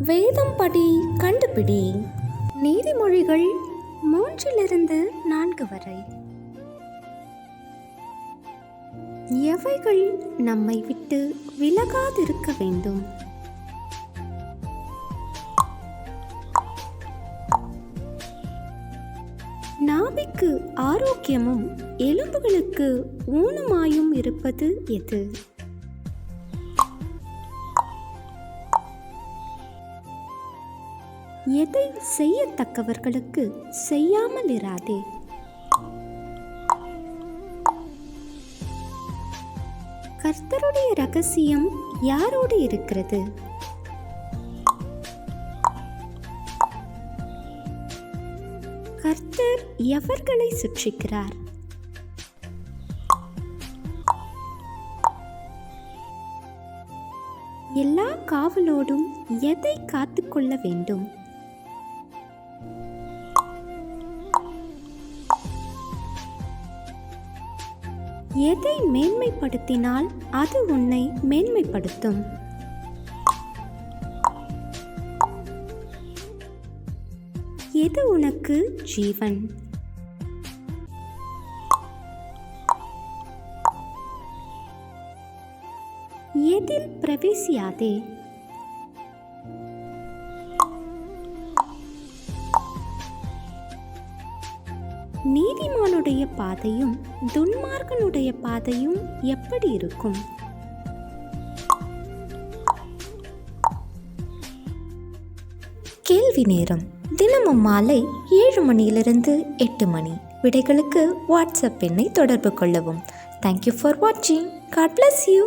வேதம் படி கண்டுபிடி. நீதிமொழிகள் 3-4 வரை. எவைகள் நம்மை விட்டு விலகாதிருக்க வேண்டும்? நாபிக்கு ஆரோக்கியமும் எலும்புகளுக்கு ஊனமாயும் இருப்பது எது? எதை செய்யத்தக்கவர்களுக்கு செய்யாமல் இராதே. கர்த்தருடைய இரகசியம் யாரோடு இருக்கிறது? கர்த்தர் எவர்களை சிட்சிக்கிறார்? எல்லா காவலோடும் எதை காத்துக்கொள்ள வேண்டும்? எதை மேன்மைப்படுத்தினால் அது உன்னை மேன்மைப்படுத்தும்? எது உனக்கு ஜீவன்? எதில் பிரவேசியாதே. நீதிமானுடைய பாதையும் துன்மார்க்கனுடைய பாதையும் எப்படி இருக்கும்? கேள்வி நேரம் தினமும் மாலை 7 மணியிலிருந்து 8 மணி. விடைகளுக்கு வாட்ஸ்அப் எண்ணை தொடர்பு கொள்ளவும். தேங்க்யூ ஃபார் வாட்சிங். God bless you.